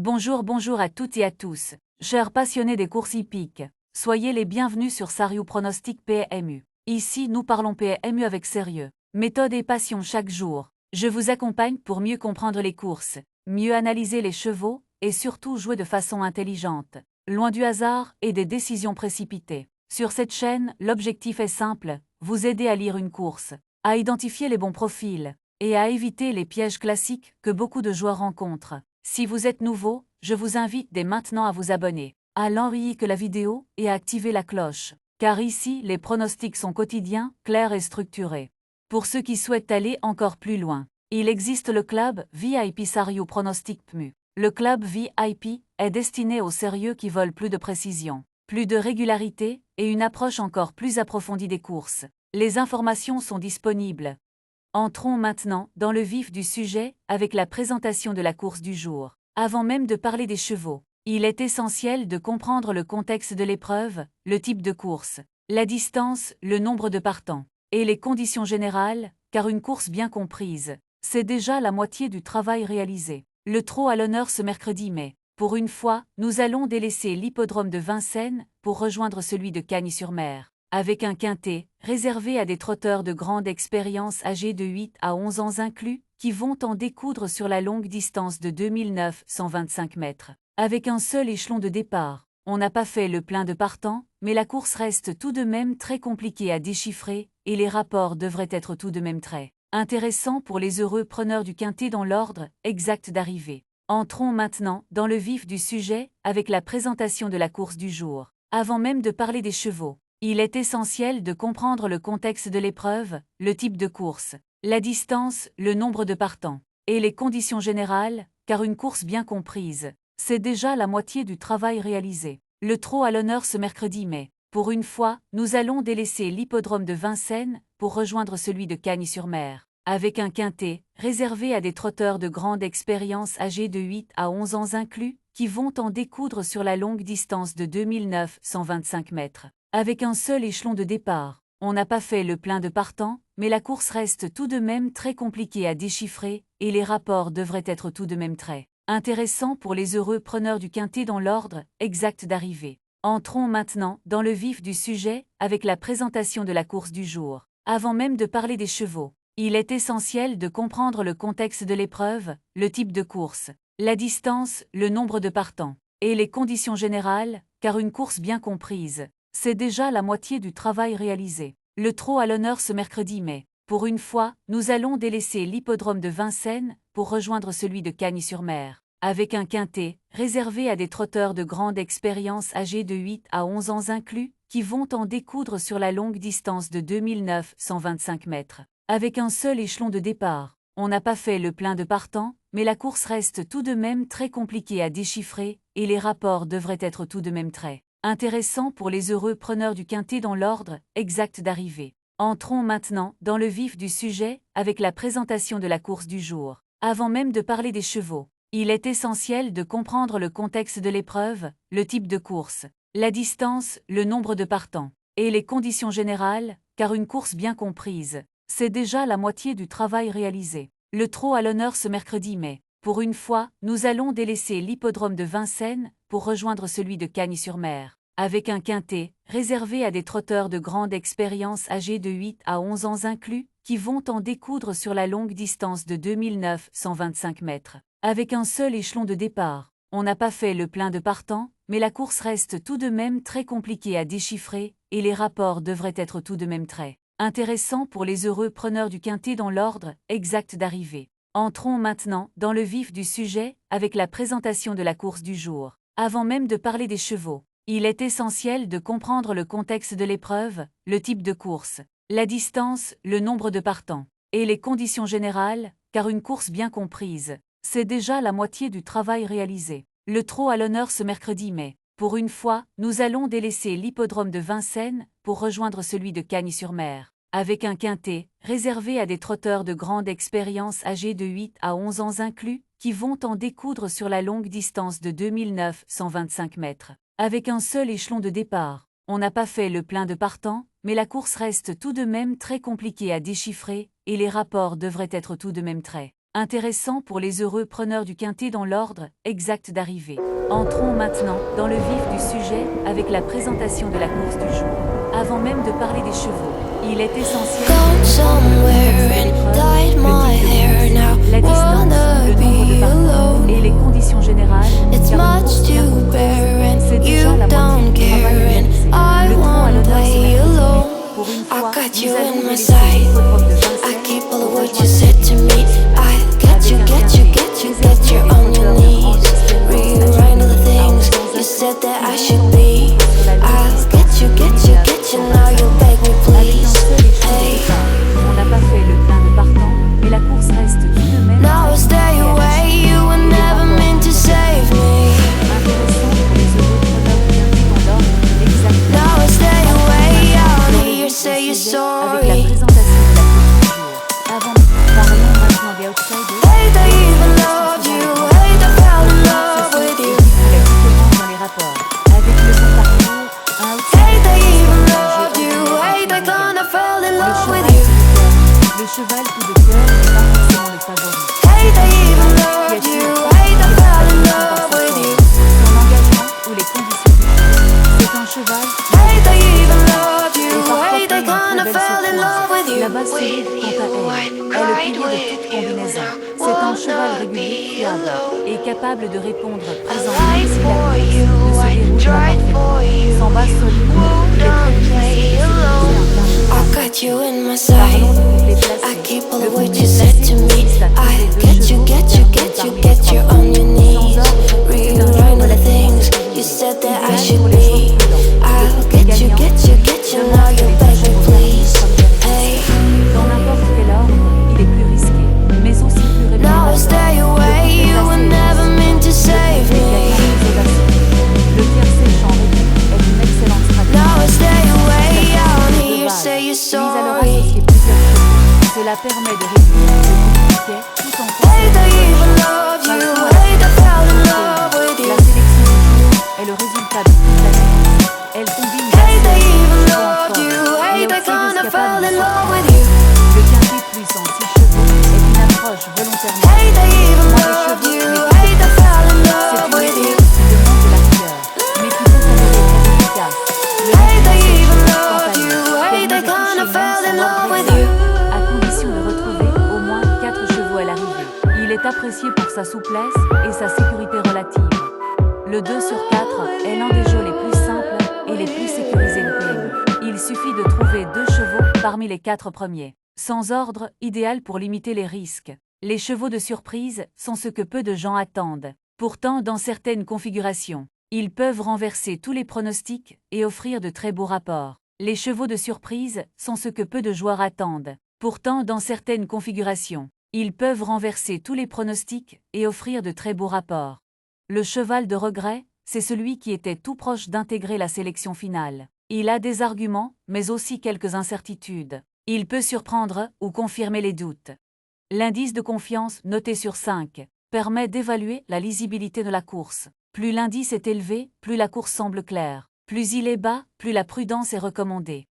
Bonjour à toutes et à tous, chers passionnés des courses hippiques. Soyez les bienvenus sur Sariou Pronostic PMU. Ici, nous parlons PMU avec sérieux, méthode et passion chaque jour. Je vous accompagne pour mieux comprendre les courses, mieux analyser les chevaux et surtout jouer de façon intelligente, loin du hasard et des décisions précipitées. Sur cette chaîne, l'objectif est simple, vous aider à lire une course, à identifier les bons profils et à éviter les pièges classiques que beaucoup de joueurs rencontrent. Si vous êtes nouveau, je vous invite dès maintenant à vous abonner, à liker la vidéo et à activer la cloche, car ici, les pronostics sont quotidiens, clairs et structurés. Pour ceux qui souhaitent aller encore plus loin, il existe le club VIP Sariou Pronostic PMU. Le club VIP est destiné aux sérieux qui veulent plus de précision, plus de régularité et une approche encore plus approfondie des courses. Les informations sont disponibles. Entrons maintenant dans le vif du sujet avec la présentation de la course du jour. Avant même de parler des chevaux, il est essentiel de comprendre le contexte de l'épreuve, le type de course, la distance, le nombre de partants et les conditions générales, car une course bien comprise, c'est déjà la moitié du travail réalisé. Le trot à l'honneur ce mercredi mai. Pour une fois, nous allons délaisser l'hippodrome de Vincennes pour rejoindre celui de Cagnes-sur-Mer, avec un quintet réservé à des trotteurs de grande expérience âgés de 8 à 11 ans inclus, qui vont en découdre sur la longue distance de 2925 mètres. Avec un seul échelon de départ, on n'a pas fait le plein de partants, mais la course reste tout de même très compliquée à déchiffrer, et les rapports devraient être tout de même très intéressants pour les heureux preneurs du quintet dans l'ordre exact d'arrivée. Entrons maintenant dans le vif du sujet avec la présentation de la course du jour. Avant même de parler des chevaux, il est essentiel de comprendre le contexte de l'épreuve, le type de course, la distance, le nombre de partants et les conditions générales, car une course bien comprise, c'est déjà la moitié du travail réalisé. Le trot à l'honneur ce mercredi mai. Pour une fois, nous allons délaisser l'hippodrome de Vincennes pour rejoindre celui de Cagnes-sur-Mer, avec un quintet réservé à des trotteurs de grande expérience âgés de 8 à 11 ans inclus, qui vont en découdre sur la longue distance de 2925 mètres. Avec un seul échelon de départ, on n'a pas fait le plein de partants, mais la course reste tout de même très compliquée à déchiffrer, et les rapports devraient être tout de même très intéressants pour les heureux preneurs du quintet dans l'ordre exact d'arrivée. Entrons maintenant dans le vif du sujet avec la présentation de la course du jour. Avant même de parler des chevaux, il est essentiel de comprendre le contexte de l'épreuve, le type de course, la distance, le nombre de partants et les conditions générales, car une course bien comprise, c'est déjà la moitié du travail réalisé. Le trot à l'honneur ce mercredi mai. Pour une fois, nous allons délaisser l'hippodrome de Vincennes pour rejoindre celui de Cagnes-sur-Mer, avec un quintet réservé à des trotteurs de grande expérience âgés de 8 à 11 ans inclus, qui vont en découdre sur la longue distance de 2925 mètres. Avec un seul échelon de départ, on n'a pas fait le plein de partants, mais la course reste tout de même très compliquée à déchiffrer, et les rapports devraient être tout de même très intéressants pour les heureux preneurs du quintet dans l'ordre exact d'arrivée. Entrons maintenant dans le vif du sujet avec la présentation de la course du jour. Avant même de parler des chevaux, il est essentiel de comprendre le contexte de l'épreuve, le type de course, la distance, le nombre de partants et les conditions générales, car une course bien comprise, c'est déjà la moitié du travail réalisé. Le trot à l'honneur ce mercredi mai. Pour une fois, nous allons délaisser l'hippodrome de Vincennes pour rejoindre celui de Cagnes-sur-Mer, avec un quintet réservé à des trotteurs de grande expérience âgés de 8 à 11 ans inclus, qui vont en découdre sur la longue distance de 2925 mètres. Avec un seul échelon de départ, on n'a pas fait le plein de partants, mais la course reste tout de même très compliquée à déchiffrer, et les rapports devraient être tout de même très intéressants pour les heureux preneurs du quintet dans l'ordre exact d'arrivée. Entrons maintenant dans le vif du sujet avec la présentation de la course du jour. Avant même de parler des chevaux, il est essentiel de comprendre le contexte de l'épreuve, le type de course, la distance, le nombre de partants et les conditions générales, car une course bien comprise, c'est déjà la moitié du travail réalisé. Le trot à l'honneur ce mercredi mai. Pour une fois, nous allons délaisser l'hippodrome de Vincennes pour rejoindre celui de Cagnes-sur-Mer, avec un quintet réservé à des trotteurs de grande expérience âgés de 8 à 11 ans inclus, qui vont en découdre sur la longue distance de 2925 mètres. Avec un seul échelon de départ, on n'a pas fait le plein de partants, mais la course reste tout de même très compliquée à déchiffrer, et les rapports devraient être tout de même très Intéressant pour les heureux preneurs du quintet dans l'ordre exact d'arrivée. Entrons maintenant dans le vif du sujet avec la présentation de la course du jour. Avant même de parler des chevaux, il est essentiel de comprendre la distance, le nombre de partants et les conditions générales, car une course bien comprise, c'est déjà la moitié du travail réalisé. Le tronc à l'honneur sera pour une fois, nous allons délaisser l'hippodrome de Vincennes pour rejoindre Get you on your knees, rewrite all the things you said that I should be. I'll get you, now you'll beg me please. Hey, on n'a pas fait le plein de partants, mais la course reste tout de même. now stay away, you were never meant to save me. Intéressant pour les heureux preneurs du quintet dans l'ordre exact. Now stay away, I don't hear you say you're Avec la sorry. présentation de la course du jour. Avant, parlons maintenant des outsiders. Hate I even loved you, hate I fell in love with you. La différence dans les rapports. Avec le bon parcours, un Hate I outsider even peut loved se you, ranger hate I en kinda fell in le love cheval with you. le cheval coup de cœur n'est pas forcément le favori. Hate I even loved you, hate I fell in love with you. Son engagement ou les conditions du jeu. C'est un cheval Hate I even loved you, et parfois hate I fait une kinda très belle fell in love with surprise. you. La base solide, quant à elle, est le pilier de toute combinaison. C'est un cheval régulier, fiable et capable de répondre présent même si la course ne se déroule pas parfaitement. Sans base solide, il est très difficile de sécuriser un I plein got you in my Parlons sight. du couplet I placé. keep all Le of what couplet you said placé to me. consiste à I trouver deux get you, chevaux get bien you, pris get you, parmi get les you trois. on your Sans knees. ordre, c'est un jeu Rewrite all the relativement things sécurisé. you said that I Idéal should pour les chevaux be. prudents. I'll Le get couplet you, gagnant get you, get you, demande now que you les deux beg me chevaux please. comme des Hey, dans n'importe quel ordre, il est plus risqué, mais aussi plus now répondant. stay away, you were never meant to save me. Le tiercé champ réduit est une excellente stratégie. Now stay away, I don't hear you say you're Mise alors sorry. associer plusieurs chevaux. Cela permet de réduire le coût du ticket tout en Hate I conservant even loved you, hate I fell in love with la you. sélection du jour est le résultat de toute l'analyse. Elle combine Hate I base even chevaux en loved forme you, et hate I outsiders kinda capables fell de in love surprendre. with you. Le quintet puissant 6 chevaux est une approche volontairement Hate I even moins de loved chevaux, you, mais hate I fell in c'est love une with you. méthode qui demande de la rigueur, mais qui peut s'avérer très efficace. Le Hate I métier even quant à loved lui, you, permet hate de I toucher kinda même fell son in love ordre with exact, you. à condition de retrouver au moins 4 chevaux à l'arrivée. Il est apprécié pour sa souplesse et sa sécurité relative. Le 2 sur 4 est l'un des jeux les plus simples et les plus sécurisés au PMU. Il suffit de trouver 2 chevaux parmi les 4 premiers. Sans ordre, idéal pour limiter les risques. Les chevaux de surprise sont ce que peu de gens attendent. Pourtant, dans certaines configurations, ils peuvent renverser tous les pronostics et offrir de très beaux rapports. Les chevaux de surprise sont ce que peu de joueurs attendent. Pourtant, dans certaines configurations, ils peuvent renverser tous les pronostics et offrir de très beaux rapports. Le cheval de regret, c'est celui qui était tout proche d'intégrer la sélection finale. Il a des arguments, mais aussi quelques incertitudes. Il peut surprendre ou confirmer les doutes. L'indice de confiance, noté sur 5, permet d'évaluer la lisibilité de la course. Plus l'indice est élevé, plus la course semble claire. Plus il est bas, plus la prudence est recommandée.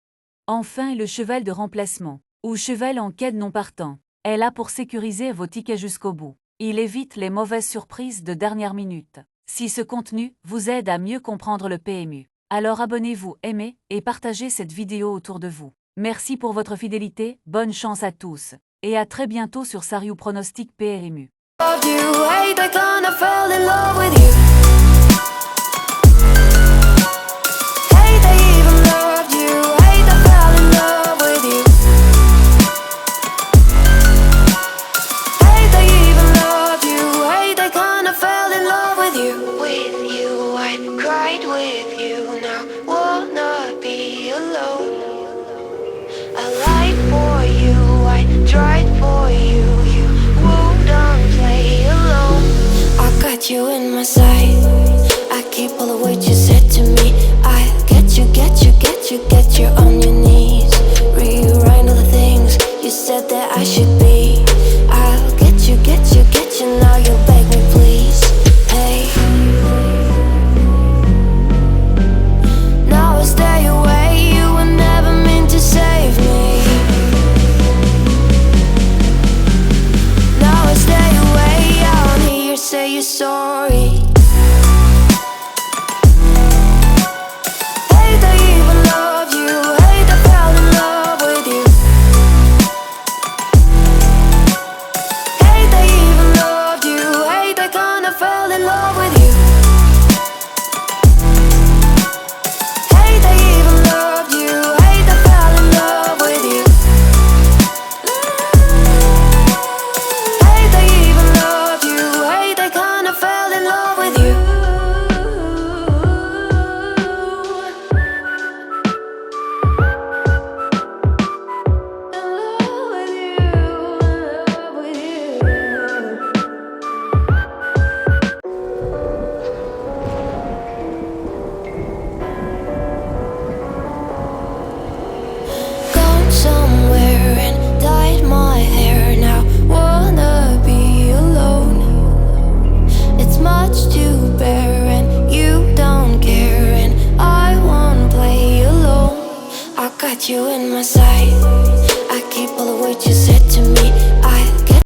Enfin, le cheval de remplacement, ou cheval en quête non partant, est là pour sécuriser vos tickets jusqu'au bout. Il évite les mauvaises surprises de dernière minute. Si ce contenu vous aide à mieux comprendre le PMU, alors abonnez-vous, aimez et partagez cette vidéo autour de vous. Merci pour votre fidélité, bonne chance à tous, et à très bientôt sur Sariou Pronostic PMU. Loved you, hate I kinda fell in love with you. Hate I even loved you, hate I fell in love with you. Hate I even loved you, hate I kinda fell in love with you. With you, I cried with you, now will not be alone. I lied for you, I tried for you, you wouldn't play alone. I got you in my sight, I keep all of what you said to me. I get you, get you, get you, get you on your knees. Rewrite all the things you said that I should be. I'll get you, get you, get you, now you'll beg me please. Hey, now stay away, you were never meant to save me. Now stay in love with you. Hate they even loved you. Hate they fell in love with you. Hate they even loved you. Hate they kinda fell in love with you. Gone somewhere and dyed my hair now. Wanna be alone. It's much to bear and you don't care, and I won't play alone. I got you in my sight.